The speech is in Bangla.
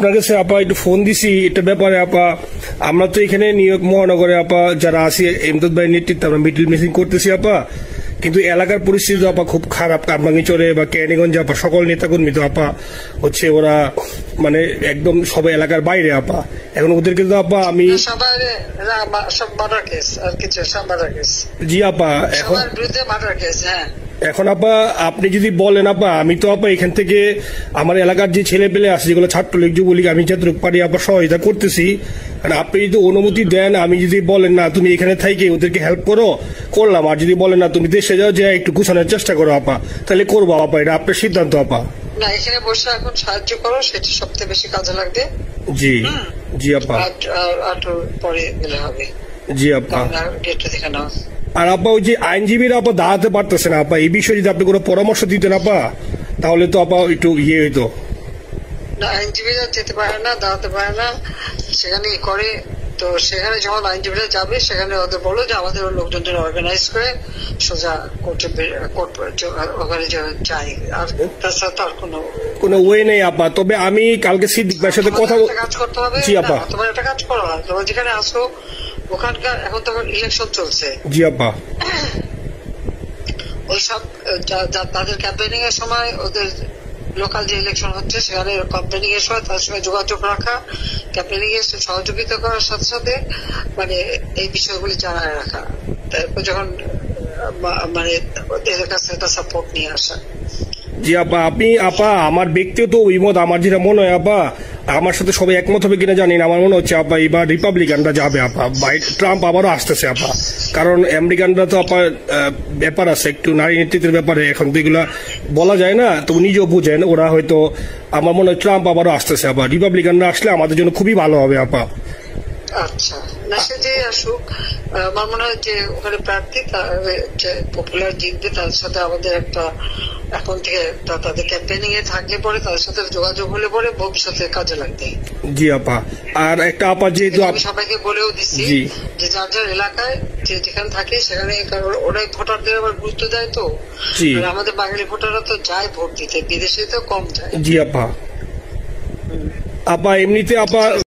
আপনার কাছে আপা একটু ফোন দিছি এটা ব্যাপারে আপা। আমরা তো এখানে নিউ ইয়র্ক মহানগরে আপা যারা আছি এমদাদ ভাই নেতৃত্বে আমরা মিডিল মিটিং করতেছি আপা, কিন্তু এলাকার পরিস্থিতি আপা খুব খারাপ। কামরাঙ্গীরচরে বা কেরানীগঞ্জে আপা সকল নেতাকর্মী তো আপা হচ্ছে ওরা মানে একদম সবাই এলাকার বাইরে আপা। এখন ওদেরকে তো আপা আমি জি আপা এখন আপা আপনি যদি বলেন আপা আমি তো আপা এখান থেকে আমার এলাকার যে ছেলে পেলে আছে যেগুলো ছাত্রলীগ যুবলীগ আমি যতটুকু পারি আপা সহায়তা করতেছি। আপনি যদি অনুমতি দেন, আমি যদি বলেন না তুমি এখানে থেকে ওদেরকে হেল্প করো করলাম, আর যদি বলেন না তুমি দেশে যাও যে একটু গুছানোর চেষ্টা করো আপা, তাহলে করবো আপা। এটা আপনার সিদ্ধান্ত আপা। না এখানে বসে এখন সাহায্য করো, সেটা সবচেয়ে বেশি কাজে লাগবে। জি জি আপা, আর পরে গেলে হবে। জি আপা। ডেটটা দেখে নাও। আর আপা ওই যে আইনজীবীরা আপা দাঁড়াতে পারতেছে না আপা, এই বিষয়ে যদি আপনি কোনো পরামর্শ দিতেন আপা তাহলে তো আপা একটু ইয়ে হইতো। না আইনজীবীরা যেতে পারে না, দাঁড়াতে পারে না, সেখানে করে। তো সেখানে যখন আইনজীবীরা যাবে সেখানে ওদের বলো যে আমাদের লোকজনদের অর্গানাইজ করে সোজা কোর্টে ওখানে যাই। আর তাছাড়া তো আর কোনো ওয়ে নেই আপা। তবে আমি কালকে সিদ্দিক ভাইয়ের সাথে কথা কাজ করতে হবে। জি আপা, তোমার একটা কাজ করো, তোমার যেখানে আসো ওখানকার এখন তো ইলেকশন চলছে। জি আপা। ওইসব তাদের ক্যাম্পেনিং এর সময় ওদের লোকাল যে ইলেকশন হচ্ছে সেখানে ক্যাম্পেনিং এর সময় তাদের সঙ্গে যোগাযোগ রাখা, ক্যাম্পেনিং এর সহযোগিতা করার সাথে সাথে মানে এই বিষয়গুলি জানায় রাখা, তারপর যখন মানে এদের কাছে একটা সাপোর্ট নিয়ে আসা। জি আপা। আপনি আপা আমার ব্যক্তিগত অভিমত আমার যেটা মনে হয় আপা, আমার সাথে সবাই একমত হবে কিনা জানি না, আমার মনে হচ্ছে আপা এবার রিপাবলিকানরা যাবে আপা। ট্রাম্প আবারও আসতেছে আপা, কারণ আমেরিকানরা তো আপা ব্যাপার আছে একটু নারী নেতৃত্বের ব্যাপারে, এখন তো এগুলা বলা যায় না, তো নিজেও বুঝেন ওরা হয়তো। আমার মনে হয় ট্রাম্প আবারও আসতেছে আপা, রিপাবলিকানরা আসলে আমাদের জন্য খুবই ভালো হবে আপা। আচ্ছা না সে যে আসুক, আমার মনে হয় যে ওখানে প্রার্থী যে পপুলার জিতবে তার সাথে আমাদের একটা এখন থেকে তাদের ক্যাম্পেনিং এ থাকলে পরে তাদের সাথে যোগাযোগ হলে পরে ভবিষ্যতে কাজে লাগবে। জি আপা। আর একটা আপা যেহেতু আমি সবাইকে বলেও দিচ্ছি যে যার যার এলাকায় যেখানে থাকে সেখানে, কারণ ওরাই ভোটারদের আবার গুরুত্ব দেয়। তো আমাদের বাঙালি ভোটাররা তো যায় ভোট দিতে, বিদেশে তো কম যায়। জি আপা। আপা এমনিতে আপা